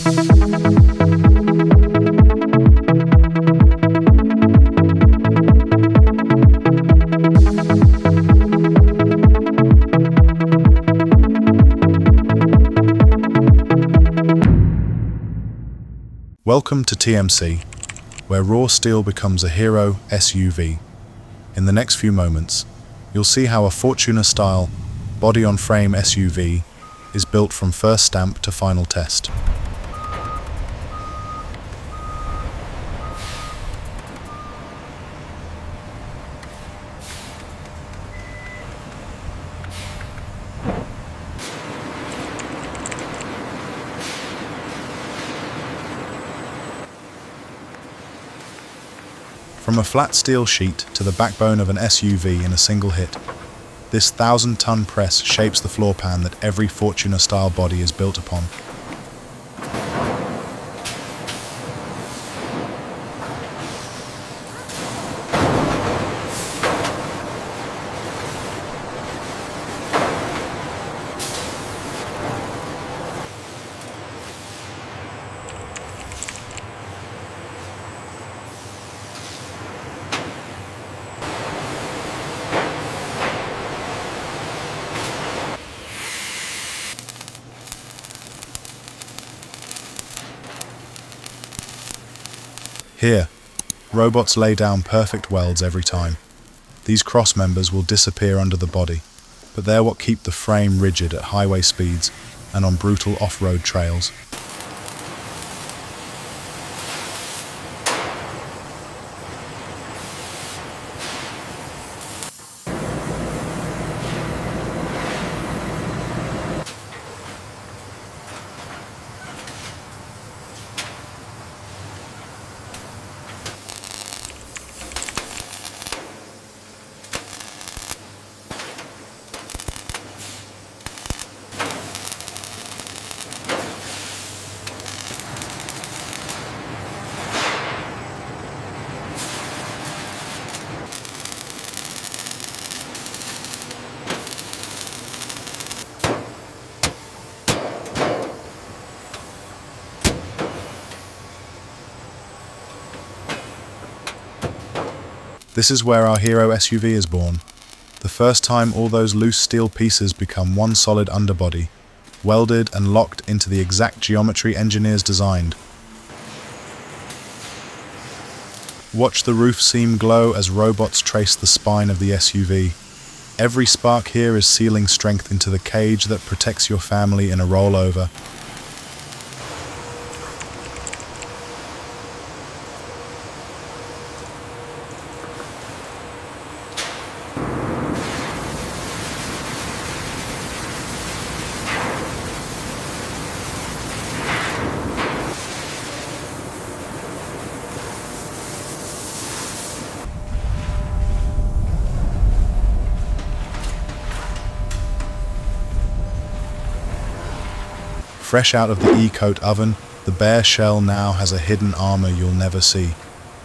Welcome to TMC, where raw steel becomes a hero SUV. In the next few moments, you'll see how a Fortuner-style, body-on-frame SUV is built from first stamp to final test. From a flat steel sheet to the backbone of an SUV in a single hit, this 1,000-ton press shapes the floor pan that every Fortuner-style body is built upon. Here, robots lay down perfect welds every time. These cross members will disappear under the body, but they're what keep the frame rigid at highway speeds and on brutal off-road trails. This is where our hero SUV is born. The first time all those loose steel pieces become one solid underbody, welded and locked into the exact geometry engineers designed. Watch the roof seam glow as robots trace the spine of the SUV. Every spark here is sealing strength into the cage that protects your family in a rollover. Fresh out of the E-coat oven, the bare shell now has a hidden armor you'll never see.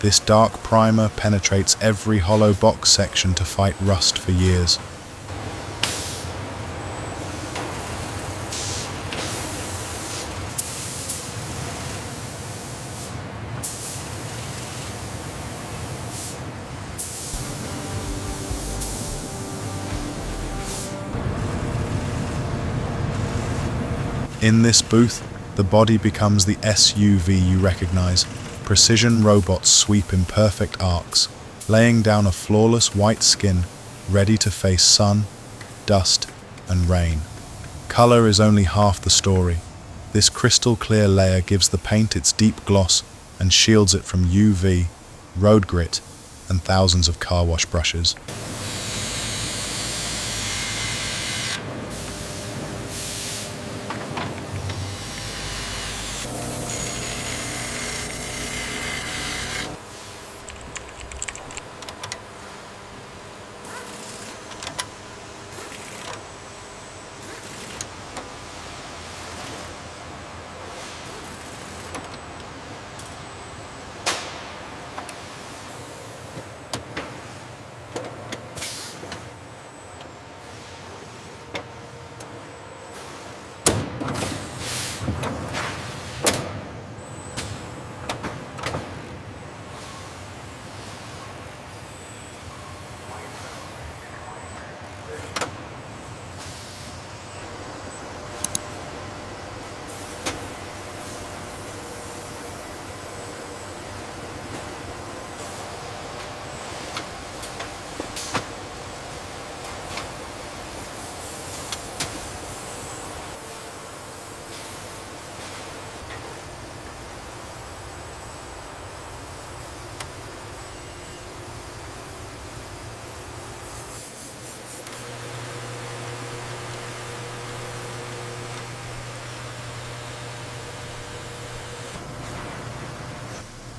This dark primer penetrates every hollow box section to fight rust for years. In this booth, the body becomes the SUV you recognize. Precision robots sweep in perfect arcs, laying down a flawless white skin, ready to face sun, dust, and rain. Color is only half the story. This crystal clear layer gives the paint its deep gloss and shields it from UV, road grit, and thousands of car wash brushes.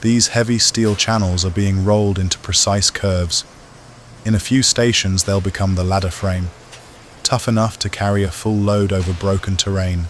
These heavy steel channels are being rolled into precise curves. In a few stations they'll become the ladder frame, tough enough to carry a full load over broken terrain.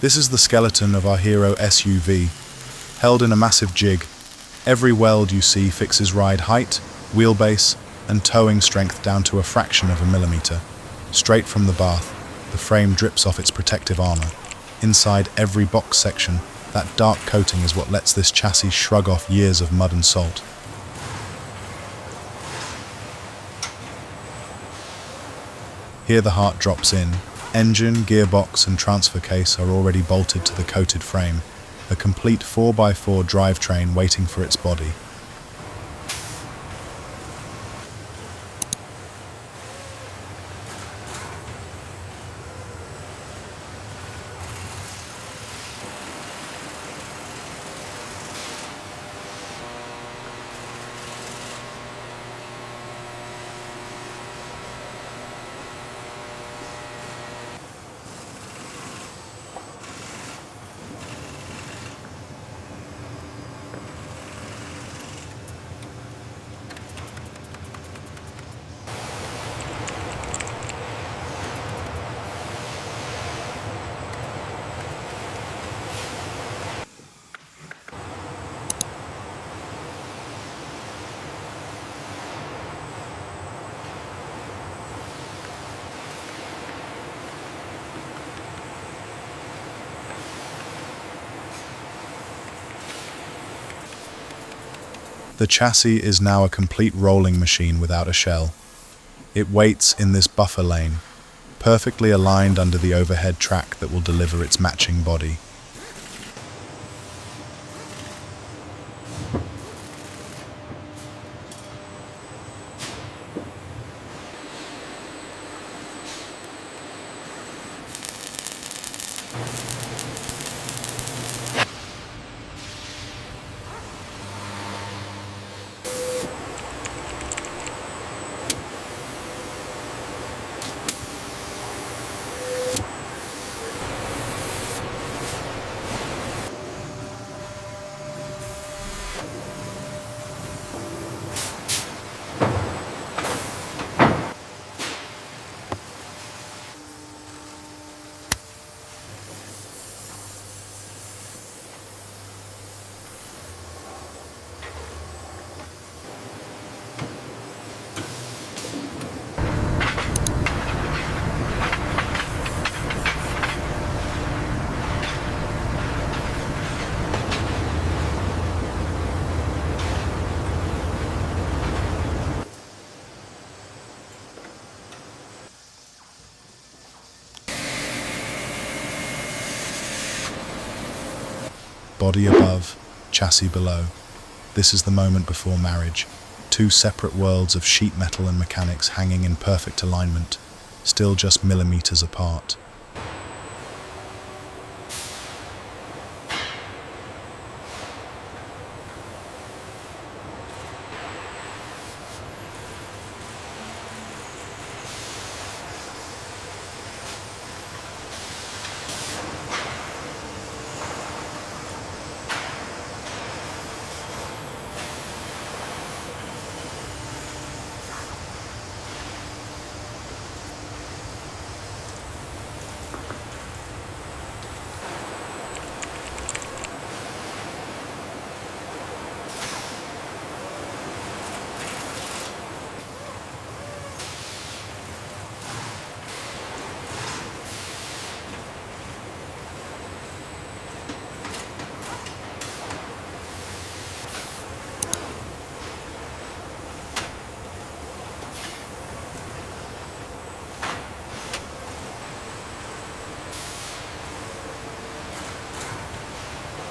This is the skeleton of our hero SUV, held in a massive jig. Every weld you see fixes ride height, wheelbase, and towing strength down to a fraction of a millimeter. Straight from the bath, the frame drips off its protective armor. Inside every box section, that dark coating is what lets this chassis shrug off years of mud and salt. Here the heart drops in. Engine, gearbox and transfer case are already bolted to the coated frame, a complete 4x4 drivetrain waiting for its body. The chassis is now a complete rolling machine without a shell. It waits in this buffer lane, perfectly aligned under the overhead track that will deliver its matching body. Body above, chassis below. This is the moment before marriage. Two separate worlds of sheet metal and mechanics hanging in perfect alignment, still just millimeters apart.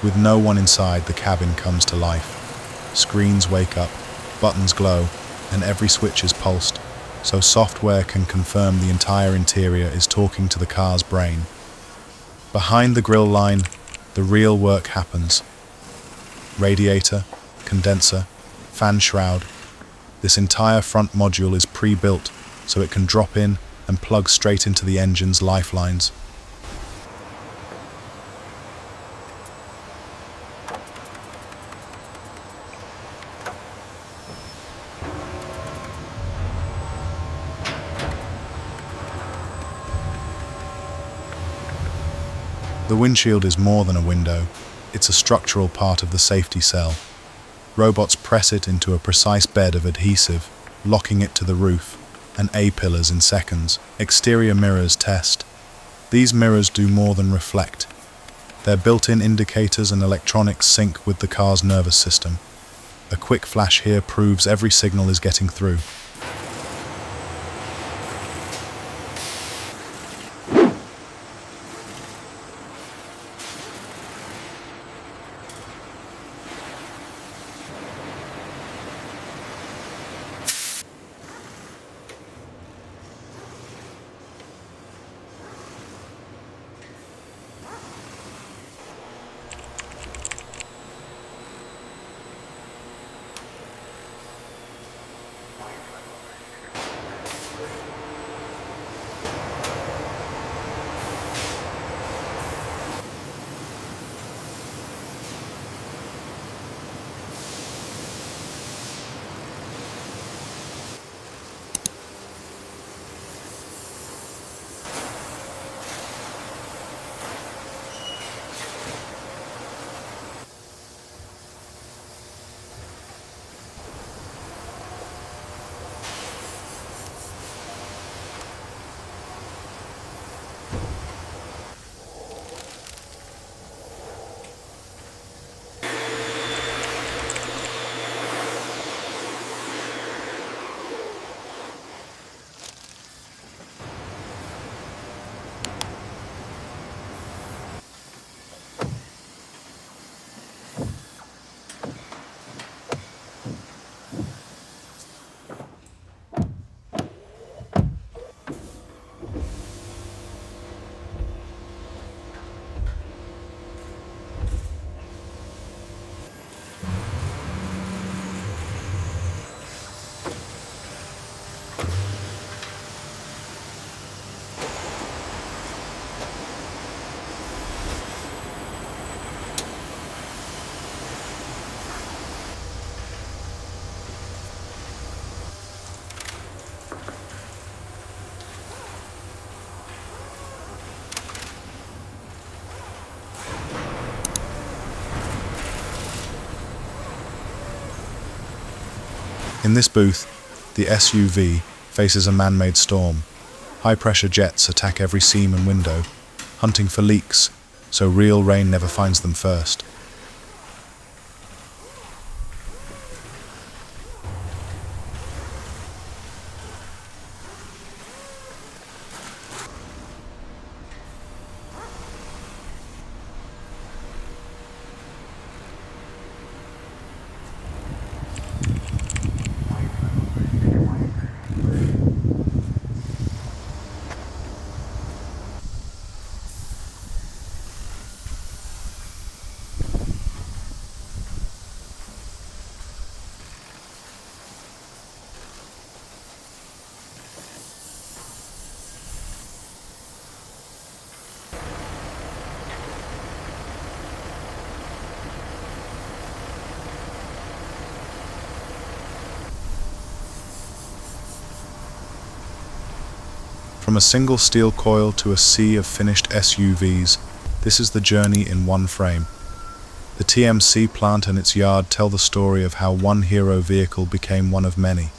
With no one inside, the cabin comes to life. Screens wake up, buttons glow, and every switch is pulsed, so software can confirm the entire interior is talking to the car's brain. Behind the grille line, the real work happens. Radiator, condenser, fan shroud. This entire front module is pre-built, so it can drop in and plug straight into the engine's lifelines. The windshield is more than a window, it's a structural part of the safety cell. Robots press it into a precise bed of adhesive, locking it to the roof, and A-pillars in seconds. Exterior mirrors test. These mirrors do more than reflect. Their built-in indicators and electronics sync with the car's nervous system. A quick flash here proves every signal is getting through. In this booth, the SUV faces a man-made storm. High-pressure jets attack every seam and window, hunting for leaks, so real rain never finds them first. From a single steel coil to a sea of finished SUVs, this is the journey in one frame. The TMC plant and its yard tell the story of how one hero vehicle became one of many.